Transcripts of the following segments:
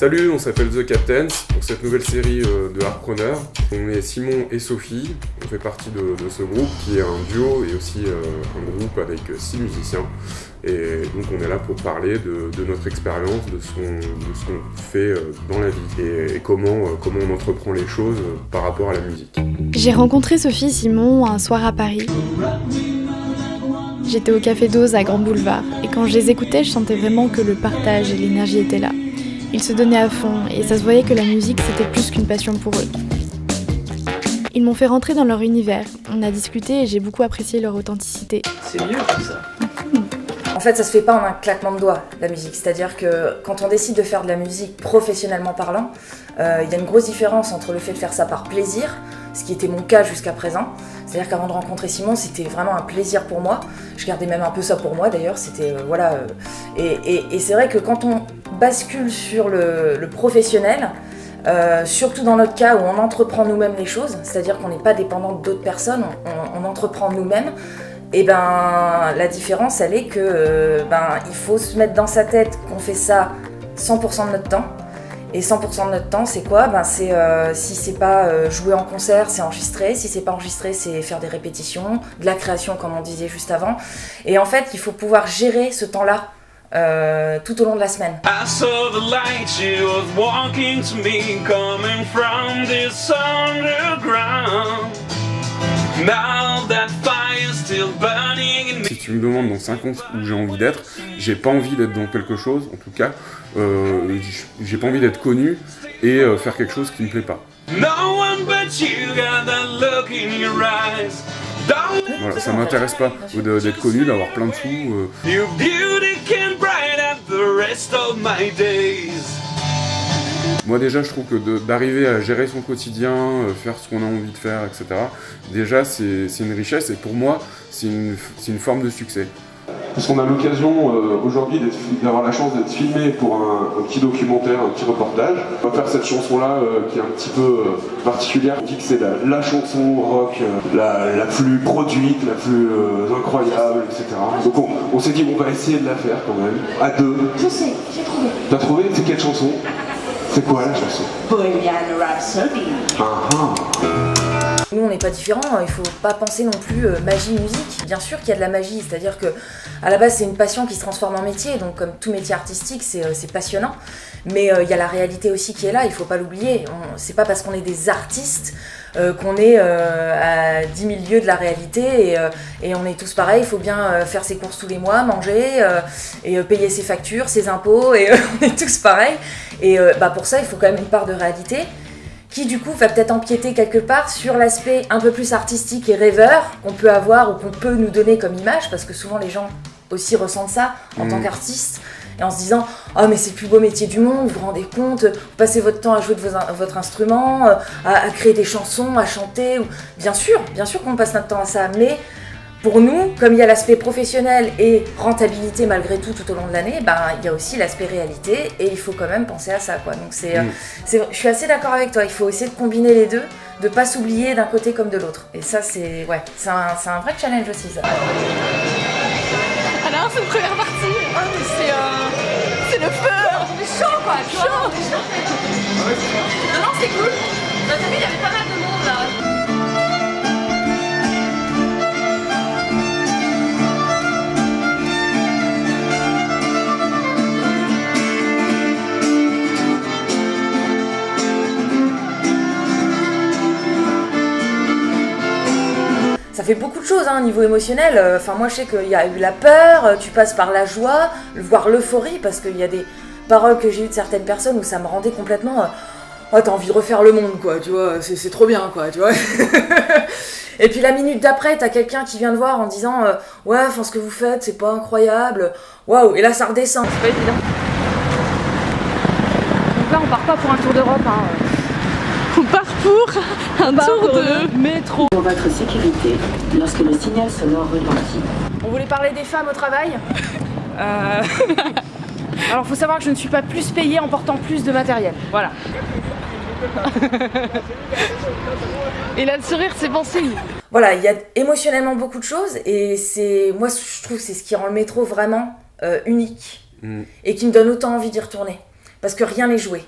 Salut, on s'appelle The Captains pour cette nouvelle série de Harpreneur. On est Simon et Sophie, on fait partie de ce groupe qui est un duo et aussi un groupe avec 6 musiciens. Et donc on est là pour parler de notre expérience, de ce qu'on fait dans la vie et comment on entreprend les choses par rapport à la musique. J'ai rencontré Sophie et Simon un soir à Paris. J'étais au Café Dose à Grand Boulevard et quand je les écoutais, je sentais vraiment que le partage et l'énergie étaient là. Ils se donnaient à fond et ça se voyait que la musique c'était plus qu'une passion pour eux. Ils m'ont fait rentrer dans leur univers, on a discuté et j'ai beaucoup apprécié leur authenticité. C'est mieux comme ça. En fait, ça se fait pas en un claquement de doigts, la musique. C'est-à-dire que quand on décide de faire de la musique professionnellement parlant, il y a une grosse différence entre le fait de faire ça par plaisir, ce qui était mon cas jusqu'à présent. C'est-à-dire qu'avant de rencontrer Simon, c'était vraiment un plaisir pour moi. Je gardais même un peu ça pour moi d'ailleurs. C'était Et c'est vrai que quand on bascule sur le professionnel, surtout dans notre cas où on entreprend nous-mêmes les choses, c'est-à-dire qu'on n'est pas dépendant d'autres personnes, on entreprend nous-mêmes. Et la différence, elle est que il faut se mettre dans sa tête qu'on fait ça 100% de notre temps. Et 100% de notre temps, c'est quoi ? Si c'est pas jouer en concert, c'est enregistrer. Si c'est pas enregistrer, c'est faire des répétitions, de la création, comme on disait juste avant. Et en fait, il faut pouvoir gérer ce temps-là tout au long de la semaine. I saw the light, she was walking to me, coming from this underground. Now that fire's still burning in me. Si tu me demandes dans 5 ans où j'ai envie d'être, j'ai pas envie d'être dans quelque chose, en tout cas, j'ai pas envie d'être connu et faire quelque chose qui me plaît pas. No one but you got that look in your eyes. Voilà, ça m'intéresse pas d'être connu, d'avoir plein de sous. Your beauty can brighten the rest of my days. Moi déjà je trouve que d'arriver à gérer son quotidien, faire ce qu'on a envie de faire, etc. Déjà c'est une richesse et pour moi c'est une forme de succès. Parce qu'on a l'occasion aujourd'hui d'avoir la chance d'être filmé pour un petit documentaire, un petit reportage. On va faire cette chanson-là qui est un petit peu particulière. On dit que c'est la chanson rock la plus produite, la plus incroyable, etc. Donc on s'est dit on va essayer de la faire quand même, à deux. Je sais, j'ai trouvé. T'as trouvé ? C'est quelle chanson ? C'est quoi la chanson ? Bohemian Rhapsody. Nous, on n'est pas différents, il faut pas penser non plus magie musique. Bien sûr qu'il y a de la magie, c'est-à-dire que à la base c'est une passion qui se transforme en métier, donc comme tout métier artistique c'est passionnant. Mais il y a la réalité aussi qui est là, il faut pas l'oublier. C'est pas parce qu'on est des artistes qu'on est à 10 000 lieues de la réalité et on est tous pareils, il faut bien faire ses courses tous les mois, manger et payer ses factures, ses impôts et on est tous pareils. Et pour ça il faut quand même une part de réalité qui du coup va peut-être empiéter quelque part sur l'aspect un peu plus artistique et rêveur qu'on peut avoir ou qu'on peut nous donner comme image, parce que souvent les gens aussi ressentent ça en tant qu'artistes, et en se disant « Oh mais c'est le plus beau métier du monde, vous vous rendez compte, vous passez votre temps à jouer de votre instrument, à créer des chansons, à chanter. » Bien sûr qu'on passe notre temps à ça, mais pour nous, comme il y a l'aspect professionnel et rentabilité malgré tout au long de l'année, il y a aussi l'aspect réalité et il faut quand même penser à ça, quoi. Donc je suis assez d'accord avec toi, il faut essayer de combiner les deux, de pas s'oublier d'un côté comme de l'autre. Et ça c'est un vrai challenge aussi ça. Alors c'est une première partie, c'est le feu, on est chaud quoi, chaud. Non c'est cool, t'as vu il y avait pas mal de monde là. Ça fait beaucoup de choses au niveau émotionnel. Moi je sais qu'il y a eu la peur, tu passes par la joie, voire l'euphorie, parce qu'il y a des paroles que j'ai eues de certaines personnes où ça me rendait complètement t'as envie de refaire le monde quoi, tu vois, c'est trop bien quoi, tu vois. Et puis la minute d'après, t'as quelqu'un qui vient te voir en disant ouais, ce que vous faites, c'est pas incroyable, waouh, et là ça redescend, c'est pas évident. Donc là on part pas pour un tour d'Europe, on part pour un tour de métro. Pour votre sécurité, lorsque le signal sonore retentit. On voulait parler des femmes au travail. Alors faut savoir que je ne suis pas plus payée en portant plus de matériel, voilà. Et là le sourire c'est bon signe. Voilà, il y a émotionnellement beaucoup de choses et moi je trouve que c'est ce qui rend le métro vraiment unique et qui me donne autant envie d'y retourner. Parce que rien n'est joué.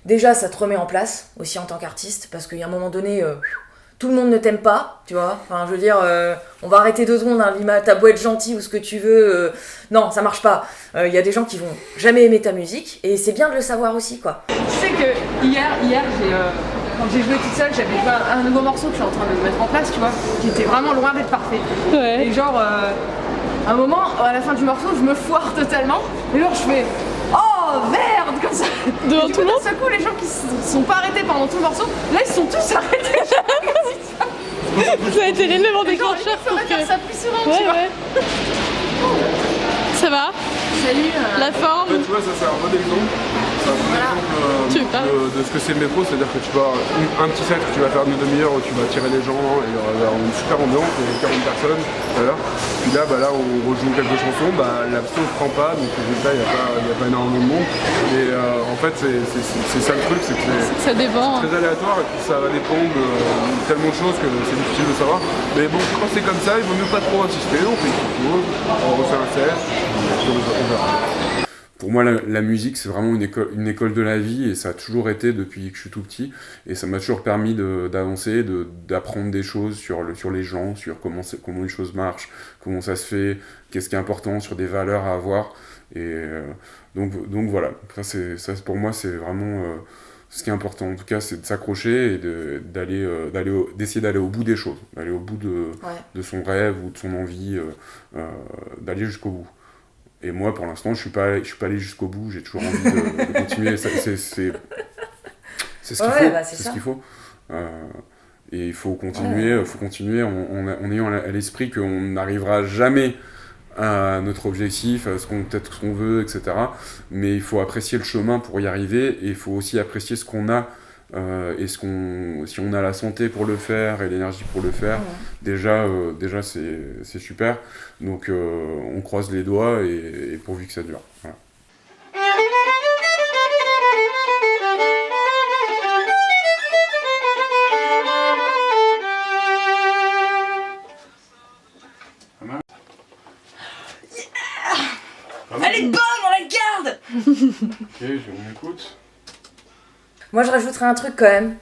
déjà ça te remet en place aussi en tant qu'artiste, parce qu'il y a un moment donné, tout le monde ne t'aime pas, tu vois. Enfin, je veux dire, on va arrêter 2 secondes, hein, Lima, t'as beau être gentil ou ce que tu veux, non, ça marche pas. Il y a des gens qui vont jamais aimer ta musique, et c'est bien de le savoir aussi, quoi. Tu sais que hier quand j'ai joué toute seule, j'avais joué un nouveau morceau que je suis en train de mettre en place, tu vois, qui était vraiment loin d'être parfait. Ouais. Et genre, à un moment, à la fin du morceau, je me foire totalement, et genre je fais oh merde, comme ça. Devant tout le monde. D'un seul coup, les gens qui se sont pas arrêtés pendant tout le morceau, là ils sont tous arrêtés. Ça a été l'élément déclencheur pour que... faire ça plus souvent, tu vois. Ça va? Salut. La forme. En fait, tu vois, ça c'est un bon exemple. C'est un bon exemple de ce que c'est le métro, c'est-à-dire que tu vas un petit set que tu vas faire une demi-heure où tu vas attirer les gens, et il y aura une super ambiance, il y a 40 personnes tout à l'heure. Puis là, on rejoue quelques chansons, la sauce ne prend pas, donc résultat, il n'y a pas énormément de monde. Et en fait, c'est ça le truc, c'est que ça dépend. C'est très aléatoire, et puis ça va dépendre de tellement de choses que c'est difficile de savoir. Mais bon, quand c'est comme ça, il vaut mieux pas trop insister, on fait une pause, on refait un set, on verra. Pour moi, la musique, c'est vraiment une école de la vie, et ça a toujours été depuis que je suis tout petit, et ça m'a toujours permis d'avancer, d'apprendre des choses sur les gens, sur comment les choses marchent, comment ça se fait, qu'est-ce qui est important, sur des valeurs à avoir, et donc voilà. Ça, pour moi, c'est vraiment ce qui est important. En tout cas, c'est de s'accrocher et d'essayer d'aller au bout des choses, d'aller au bout de son rêve ou de son envie, d'aller jusqu'au bout. Et moi, pour l'instant, je suis pas allé jusqu'au bout. J'ai toujours envie de continuer. C'est ce qu'il faut. C'est ce qu'il faut. Et il faut continuer. En ayant à l'esprit qu'on n'arrivera jamais à notre objectif, à ce qu'on veut, etc. Mais il faut apprécier le chemin pour y arriver. Et il faut aussi apprécier ce qu'on a. Et si on a la santé pour le faire et l'énergie pour le faire, déjà c'est super. Donc on croise les doigts et pourvu que ça dure. Voilà. Elle est bonne, on la garde. Ok, on écoute. Moi, je rajouterais un truc quand même,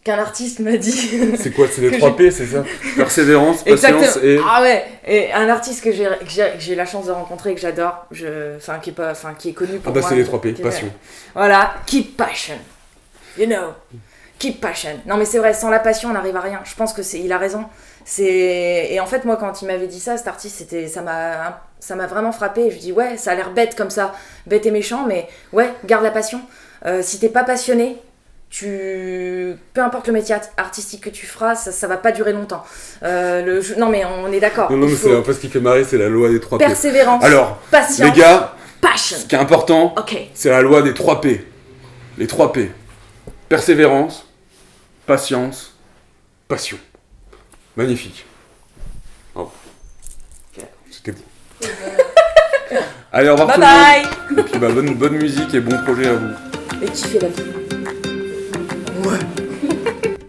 qu'un artiste m'a dit. C'est quoi? C'est les 3 P, c'est ça? Persévérance, patience et... Ah ouais, et un artiste que j'ai la chance de rencontrer, que j'adore, qui est connu pour moi. C'est les 3 P, passion. Voilà, keep passion. You know, keep passion. Non mais c'est vrai, sans la passion, on n'arrive à rien. Je pense il a raison. Et en fait, moi, quand il m'avait dit ça, cet artiste, ça m'a vraiment frappé. Et je dis, ouais, ça a l'air bête comme ça, bête et méchant, mais ouais, garde la passion. Si t'es pas passionné, peu importe le métier artistique que tu feras, ça va pas durer longtemps. Non mais on est d'accord. Non mais c'est un peu ce qui fait marrer, c'est la loi des 3 P. Persévérance, alors, patience, les gars, passion. Ce qui est important, c'est la loi des 3 P. Les 3 P. Persévérance, patience, passion. Magnifique. Oh. C'était beau. Allez, au revoir tout le monde. Et puis bonne musique et bon projet à vous. Et kiffez la vie. Ouais.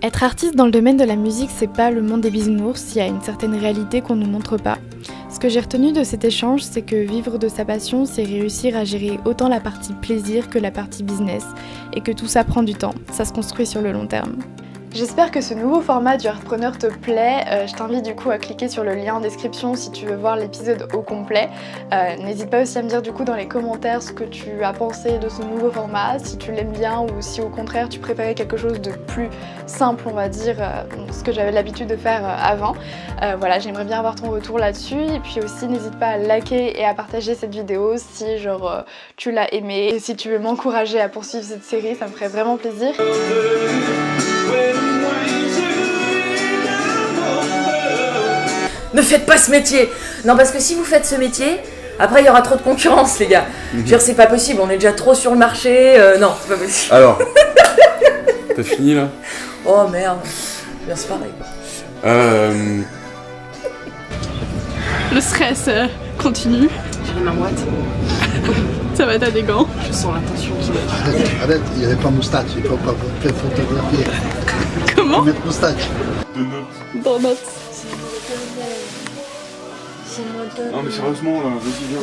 Être artiste dans le domaine de la musique, c'est pas le monde des bisounours, il y a une certaine réalité qu'on ne montre pas. Ce que j'ai retenu de cet échange, c'est que vivre de sa passion, c'est réussir à gérer autant la partie plaisir que la partie business, et que tout ça prend du temps, ça se construit sur le long terme. J'espère que ce nouveau format du Artpreneur te plaît. Je t'invite du coup à cliquer sur le lien en description si tu veux voir l'épisode au complet. N'hésite pas aussi à me dire du coup dans les commentaires ce que tu as pensé de ce nouveau format, si tu l'aimes bien ou si au contraire tu préférais quelque chose de plus simple, on va dire, ce que j'avais l'habitude de faire avant. Voilà, j'aimerais bien avoir ton retour là-dessus. Et puis aussi n'hésite pas à liker et à partager cette vidéo si tu l'as aimée. Et si tu veux m'encourager à poursuivre cette série, ça me ferait vraiment plaisir. Ne faites pas ce métier. Non, parce que si vous faites ce métier, après il y aura trop de concurrence, les gars. Je veux dire, c'est pas possible, on est déjà trop sur le marché. Non, c'est pas possible. Alors, t'as fini là? Oh merde, bien se pareil. Le stress continue. J'ai ma moite. Ça va, t'as des gants. Je sens la tension qui va. Arrête, il n'y avait pas moustache, il faut pas faire photographier. Comment? Faut mettre moustache. Dans notes. Non mais sérieusement, vas-y viens.